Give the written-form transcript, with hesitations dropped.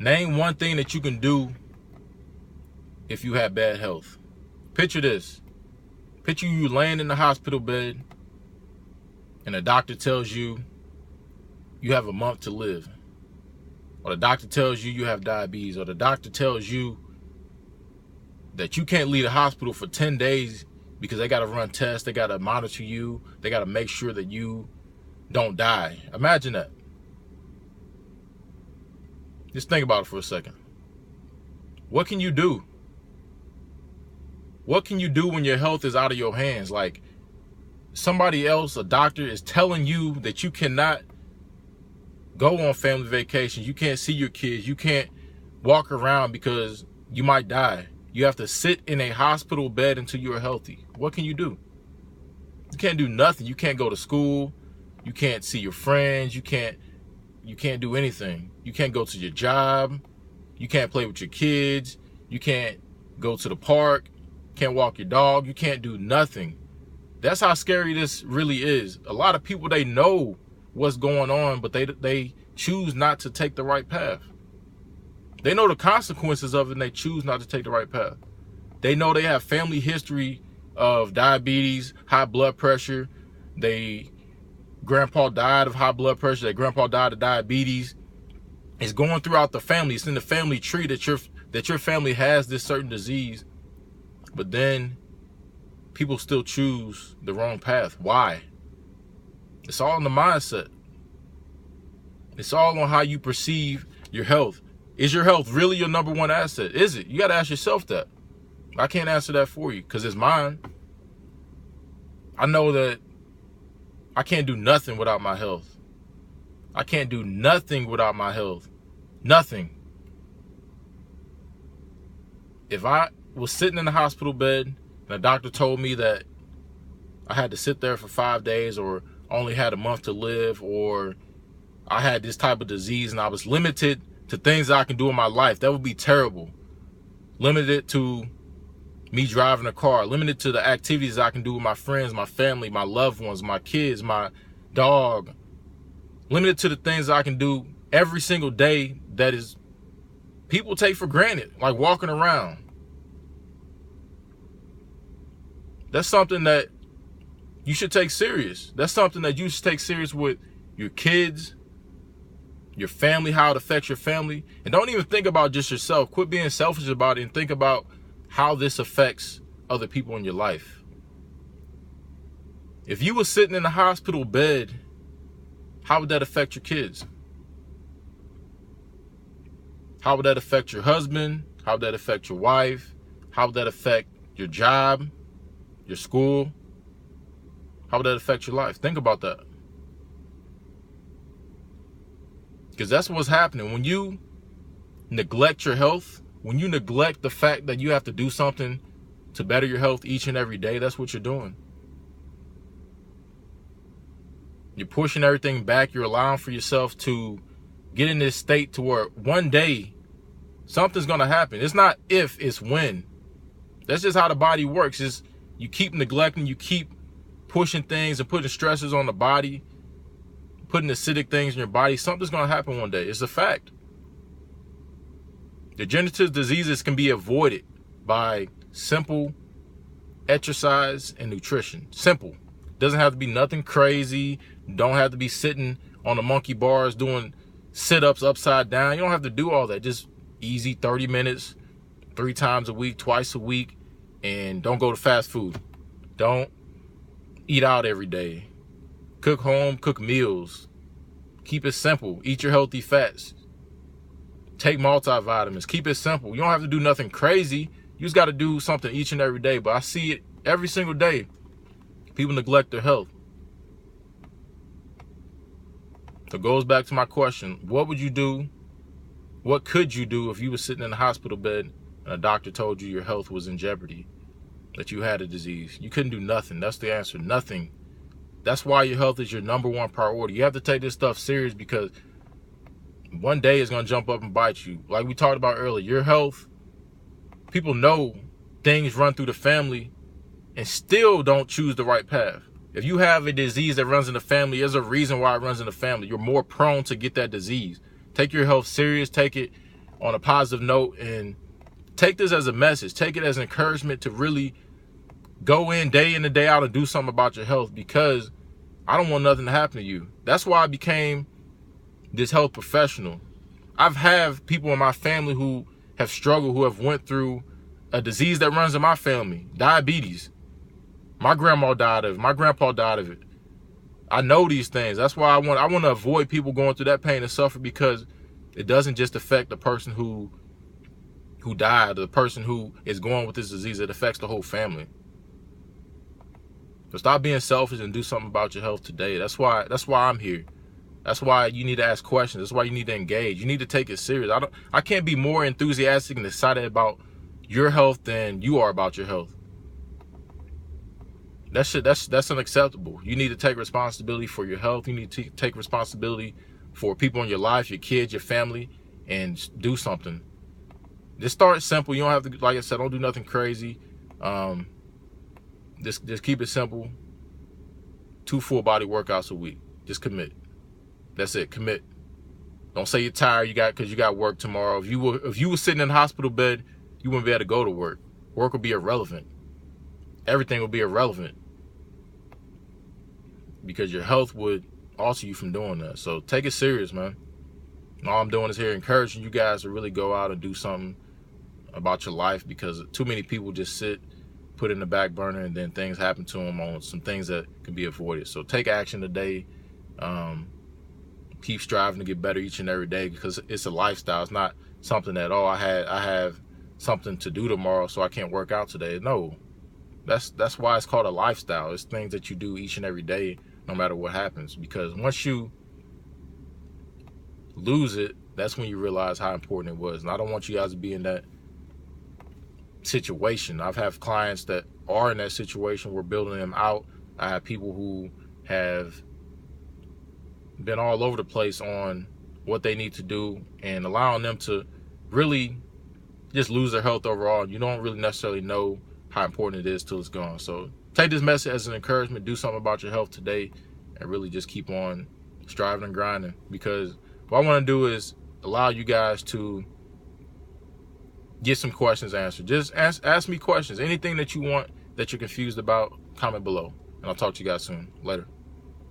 Name one thing that you can do if you have bad health. Picture this. Picture you laying in the hospital bed and the doctor tells you you have a month to live. Or the doctor tells you you have diabetes. Or the doctor tells you that you can't leave the hospital for 10 days because they got to run tests. They got to monitor you. They got to make sure that you don't die. Imagine that. Just think about it for a second. What can you do? What can you do when your health is out of your hands? Like somebody else, a doctor, is telling you that you cannot go on family vacations. You can't see your kids. You can't walk around because you might die. You have to sit in a hospital bed until you're healthy. What can you do? You can't do nothing. You can't go to school. You can't see your friends. You can't do anything. You can't go to your job. You can't play with your kids. You can't go to the park. Can't walk your dog. You can't do nothing. That's how scary this really is. A lot of people, they know what's going on, but they choose not to take the right path. They know the consequences of it, and they choose not to take the right path. They know they have family history of diabetes, high blood pressure. Grandpa died of high blood pressure. Their grandpa died of diabetes. It's going throughout the family. It's in the family tree that your family has this certain disease. But then people still choose the wrong path. Why? It's all in the mindset. It's all on how you perceive your health. Is your health really your number one asset? Is it? You got to ask yourself that. I can't answer that for you because it's mine. I know that I can't do nothing without my health. I can't do nothing without my health. Nothing. If I was sitting in the hospital bed and the doctor told me that I had to sit there for 5 days or only had a month to live, or I had this type of disease and I was limited to things that I can do in my life, that would be terrible. Limited to me driving a car, limited to the activities I can do with my friends, my family, my loved ones, my kids, my dog, limited to the things I can do every single day that is people take for granted, like walking around. That's something that you should take serious. That's something that you should take serious with your kids, your family, how it affects your family. And don't even think about just yourself. Quit being selfish about it and think about how this affects other people in your life. If you were sitting in a hospital bed, how would that affect your kids? How would that affect your husband? How would that affect your wife? How would that affect your job, your school? How would that affect your life? Think about that. Because that's what's happening. When you neglect your health, when you neglect the fact that you have to do something to better your health each and every day, that's what you're doing. You're pushing everything back. You're allowing for yourself to get in this state to where one day something's going to happen. It's not if, it's when. That's just how the body works. Is you keep neglecting, you keep pushing things and putting stresses on the body, putting acidic things in your body, something's going to happen one day. It's a fact. Degenerative diseases can be avoided by simple exercise and nutrition. Simple. Doesn't have to be nothing crazy. Don't have to be sitting on the monkey bars doing sit-ups upside down. You don't have to do all that. Just easy 30 minutes, 3 times a week, twice a week. And don't go to fast food. Don't eat out every day. Cook home, cook meals. Keep it simple. Eat your healthy fats. Take multivitamins. Keep it simple. You don't have to do nothing crazy. You just got to do something each and every day. But I see it every single day. People neglect their health. So it goes back to my question. What would you do? What could you do if you were sitting in a hospital bed and a doctor told you your health was in jeopardy, that you had a disease? You couldn't do nothing. That's the answer. Nothing. That's why your health is your number one priority. You have to take this stuff serious because one day it's going to jump up and bite you. Like we talked about earlier, your health, people know things run through the family and still don't choose the right path. If you have a disease that runs in the family, there's a reason why it runs in the family. You're more prone to get that disease. Take your health serious. Take it on a positive note and take this as a message. Take it as an encouragement to really go in and day out and do something about your health, because I don't want nothing to happen to you. That's why I became this health professional. I've had people in my family who have struggled, who have went through a disease that runs in my family, diabetes. My grandma died of it. My grandpa died of it. I know these things. That's why I want to avoid people going through that pain and suffering, because it doesn't just affect the person who died, or the person who is going with this disease. It affects the whole family. So stop being selfish and do something about your health today. That's why I'm here. That's why you need to ask questions. That's why you need to engage. You need to take it serious. I can't be more enthusiastic and excited about your health than you are about your health. That's unacceptable. You need to take responsibility for your health. You need to take responsibility for people in your life, your kids, your family, and do something. Just start simple. You don't have to, like I said, don't do nothing crazy. Just keep it simple. 2 full body workouts a week. Just commit. That's it. Commit. Don't say you're tired. Because you got work tomorrow. If you were sitting in the hospital bed, you wouldn't be able to go to work. Work would be irrelevant. Everything would be irrelevant, because your health would alter you from doing that. So take it serious, man. All I'm doing is here encouraging you guys to really go out and do something about your life, because too many people just sit, put it in the back burner, and then things happen to them on some things that can be avoided. So take action today. Keep striving to get better each and every day, because it's a lifestyle. It's not something that, oh, I have something to do tomorrow, so I can't work out today. No. That's why it's called a lifestyle. It's things that you do each and every day, no matter what happens. Because once you lose it, that's when you realize how important it was. And I don't want you guys to be in that situation. I've had clients that are in that situation. We're building them out. I have people who have been all over the place on what they need to do, and allowing them to really just lose their health overall. You don't really necessarily know how important it is till it's gone. So take this message as an encouragement. Do something about your health today, and really just keep on striving and grinding, because what I want to do is allow you guys to get some questions answered. Just ask me questions. Anything that you want, that you're confused about, comment below, and I'll talk to you guys soon. Later.